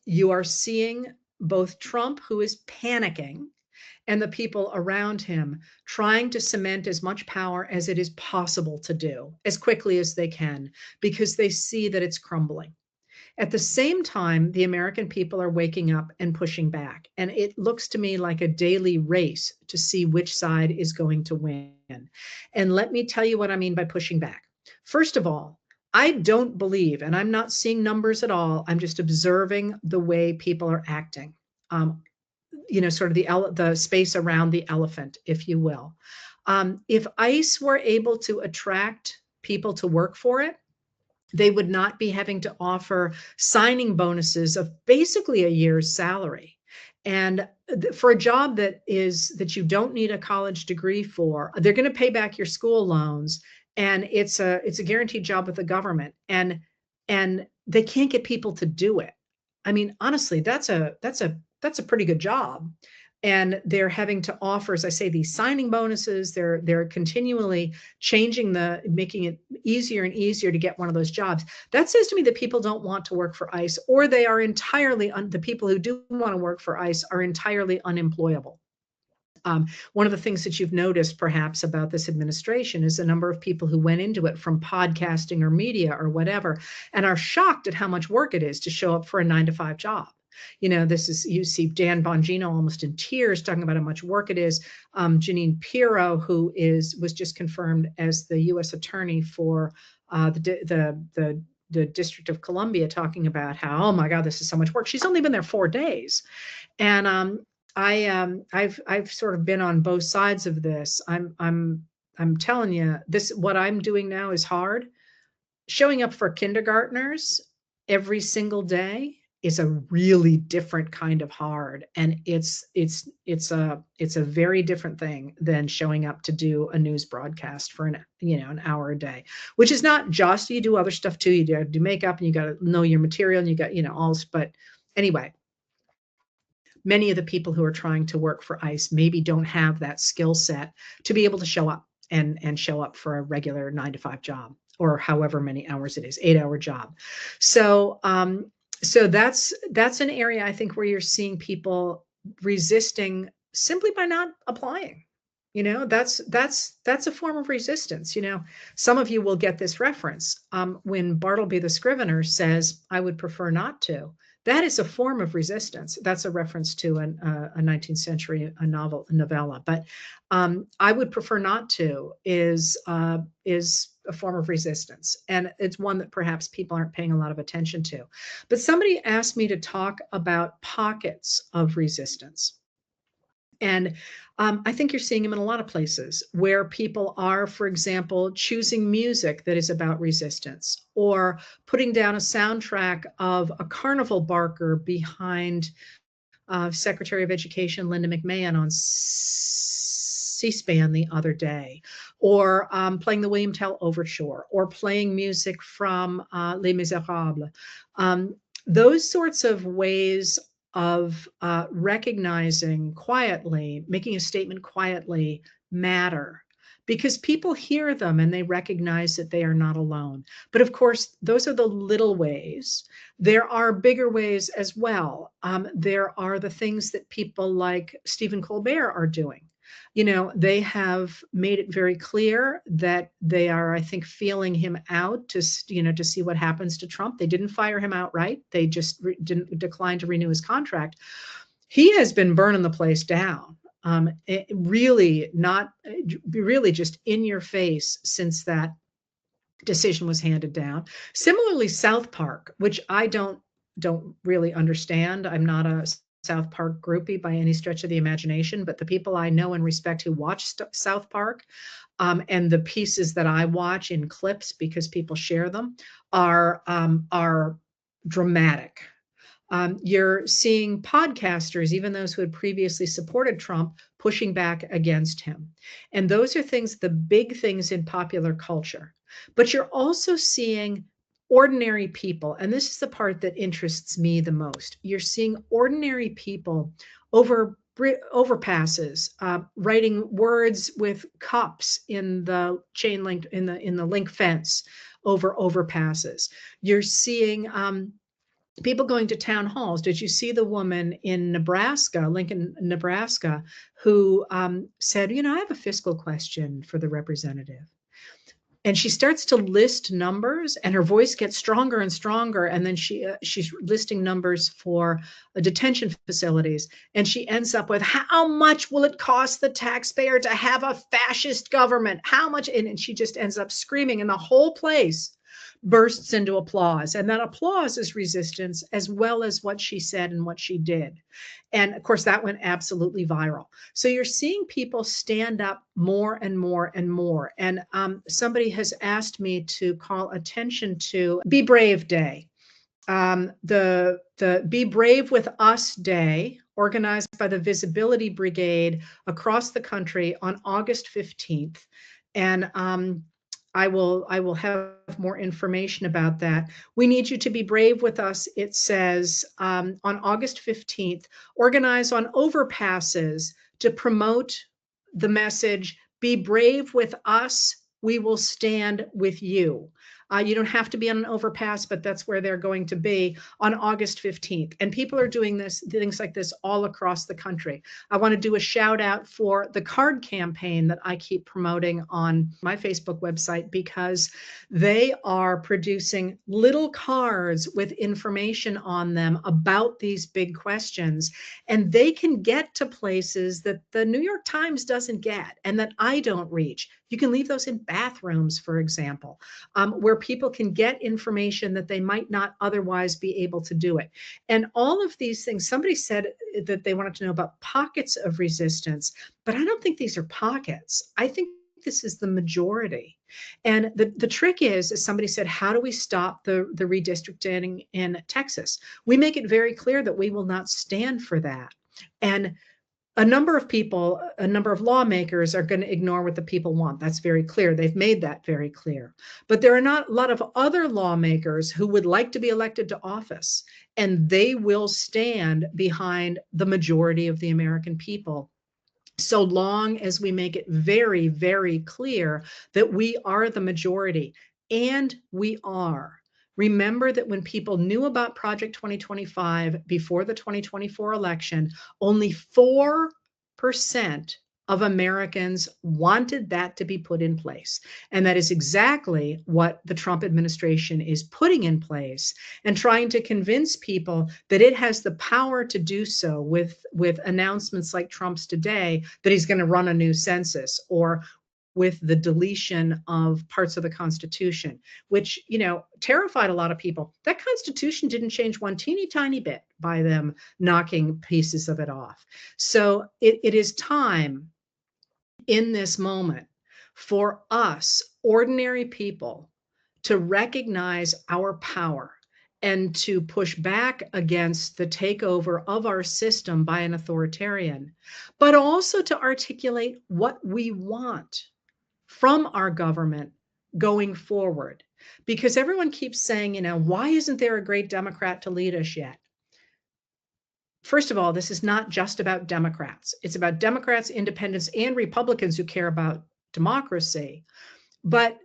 You are seeing both Trump, who is panicking, and the people around him trying to cement as much power as it is possible to do as quickly as they can, because they see that it's crumbling. At the same time, the American people are waking up and pushing back. And it looks to me like a daily race to see which side is going to win. And let me tell you what I mean by pushing back. First of all, I don't believe, and I'm not seeing numbers at all, I'm just observing the way people are acting. Um, sort of the space around the elephant, if you will. If ICE were able to attract people to work for it, they would not be having to offer signing bonuses of basically a year's salary. And for a job that you don't need a college degree for, they're going to pay back your school loans, and it's a guaranteed job with the government, and they can't get people to do it. I mean, honestly, that's a pretty good job. And they're having to offer, as I say, these signing bonuses. They're continually making it easier and easier to get one of those jobs. That says to me that people don't want to work for ICE, or they are entirely, the people who do want to work for ICE are entirely unemployable. One of the things that you've noticed perhaps about this administration is the number of people who went into it from podcasting or media or whatever, and are shocked at how much work it is to show up for a 9 to 5 job. You see Dan Bongino almost in tears talking about how much work it is. Jeanine Pirro, who was just confirmed as the U.S. attorney for the District of Columbia, talking about how, oh my God, this is so much work. She's only been there 4 days. And I've sort of been on both sides of this. I'm telling you, what I'm doing now is hard. Showing up for kindergartners every single day is a really different kind of hard, and it's a very different thing than showing up to do a news broadcast for an hour a day, which is not just, you do other stuff too. You got to do makeup, and you got to know your material, and you got all. But anyway, many of the people who are trying to work for ICE maybe don't have that skill set to be able to show up and show up for a regular 9 to 5 job, or however many hours it is, 8-hour job. So that's an area, I think, where you're seeing people resisting simply by not applying. That's a form of resistance. Some of you will get this reference. When Bartleby the Scrivener says, "I would prefer not to," that is a form of resistance. That's a reference to a 19th century novella. But "I would prefer not to" is a form of resistance, and it's one that perhaps people aren't paying a lot of attention to. But somebody asked me to talk about pockets of resistance. And I think you're seeing them in a lot of places where people are, for example, choosing music that is about resistance, or putting down a soundtrack of a carnival barker behind Secretary of Education Linda McMahon on C-SPAN the other day, or playing the William Tell Overture, or playing music from Les Miserables. Those sorts of ways of recognizing quietly, making a statement quietly, matter, because people hear them and they recognize that they are not alone. But of course, those are the little ways. There are bigger ways as well. There are the things that people like Stephen Colbert are doing. They have made it very clear that they are, I think, feeling him out to see what happens to Trump. They didn't fire him outright. They just didn't decline to renew his contract. He has been burning the place down. Really just in your face since that decision was handed down. Similarly, South Park, which I don't really understand. I'm not a South Park groupie by any stretch of the imagination, but the people I know and respect who watch South Park, and the pieces that I watch in clips because people share them, are dramatic. You're seeing podcasters, even those who had previously supported Trump, pushing back against him. And those are the big things in popular culture. But you're also seeing ordinary people, and this is the part that interests me the most. You're seeing ordinary people over overpasses, writing words with cups in the chain link, in the link fence over overpasses. You're seeing people going to town halls. Did you see the woman in Nebraska, Lincoln, Nebraska, who said, I have a fiscal question for the representative? And she starts to list numbers, and her voice gets stronger and stronger, and then she's listing numbers for detention facilities, and she ends up with, how much will it cost the taxpayer to have a fascist government? How much? And she just ends up screaming, and the whole place bursts into applause. And that applause is resistance, as well as what she said and what she did. And of course, that went absolutely viral. So you're seeing people stand up more and more and more. And somebody has asked me to call attention to Be Brave Day. The Be Brave with Us Day, organized by the Visibility Brigade across the country on August 15th. And I will have more information about that. We need you to be brave with us. It says on August 15th, organize on overpasses to promote the message, be brave with us, we will stand with you. You don't have to be on an overpass, but that's where they're going to be on August 15th. And people are doing things like this all across the country. I want to do a shout out for the card campaign that I keep promoting on my Facebook website, because they are producing little cards with information on them about these big questions. And they can get to places that the New York Times doesn't get and that I don't reach. You can leave those in bathrooms, for example, where people can get information that they might not otherwise be able to do it. And all of these things, somebody said that they wanted to know about pockets of resistance, but I don't think these are pockets. I think this is the majority. And the trick is, as somebody said, how do we stop the redistricting in Texas? We make it very clear that we will not stand for that. And a number of people, a number of lawmakers are going to ignore what the people want. That's very clear. They've made that very clear. But there are not a lot of other lawmakers who would like to be elected to office, and they will stand behind the majority of the American people, so long as we make it very, very clear that we are the majority. And we are. Remember that when people knew about Project 2025 before the 2024 election, only 4% of Americans wanted that to be put in place. And that is exactly what the Trump administration is putting in place, and trying to convince people that it has the power to do so with announcements like Trump's today, that he's going to run a new census, or with the deletion of parts of the Constitution, which, terrified a lot of people. That Constitution didn't change one teeny tiny bit by them knocking pieces of it off. So it is time in this moment for us, ordinary people, to recognize our power and to push back against the takeover of our system by an authoritarian, but also to articulate what we want from our government going forward. Because everyone keeps saying, why isn't there a great Democrat to lead us yet? First of all, this is not just about Democrats. It's about Democrats, independents, and Republicans who care about democracy. But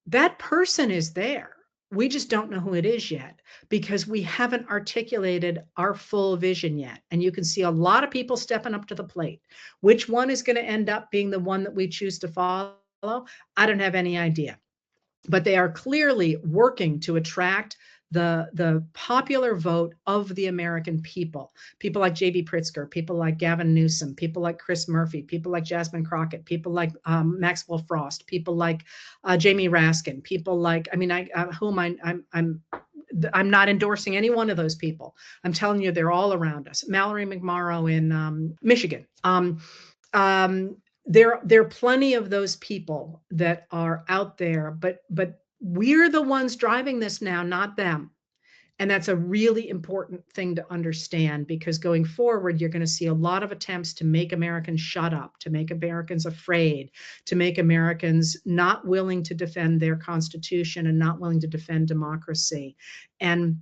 that person is there. We just don't know who it is yet, because we haven't articulated our full vision yet. And you can see a lot of people stepping up to the plate. Which one is going to end up being the one that we choose to follow? I don't have any idea. But they are clearly working to attract the popular vote of the American people. People like J.B. Pritzker, people like Gavin Newsom, people like Chris Murphy, people like Jasmine Crockett, people like Maxwell Frost, people like Jamie Raskin, people like, I'm not endorsing any one of those people. I'm telling you, they're all around us. Mallory McMorrow in Michigan. There are plenty of those people that are out there, but we're the ones driving this now, not them. And that's a really important thing to understand, because going forward, you're going to see a lot of attempts to make Americans shut up, to make Americans afraid, to make Americans not willing to defend their Constitution and not willing to defend democracy. And,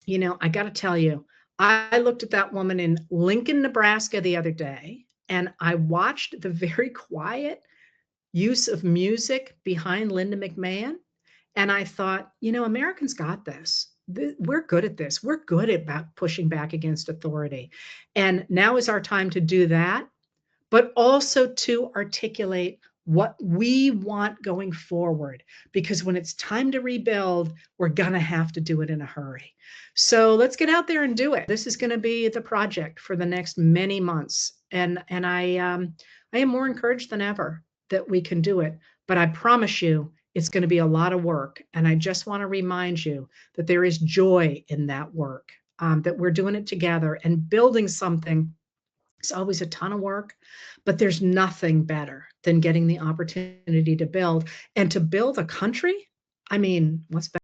I got to tell you, I looked at that woman in Lincoln, Nebraska the other day, and I watched the very quiet use of music behind Linda McMahon. And I thought, Americans got this. we're good at this. We're good at pushing back against authority. And now is our time to do that, but also to articulate what we want going forward. Because when it's time to rebuild, we're going to have to do it in a hurry. So let's get out there and do it. This is going to be the project for the next many months. And I am more encouraged than ever that we can do it. But I promise you, it's going to be a lot of work. And I just want to remind you that there is joy in that work, that we're doing it together and building something. It's always a ton of work, but there's nothing better than getting the opportunity to build and to build a country. I mean, what's better?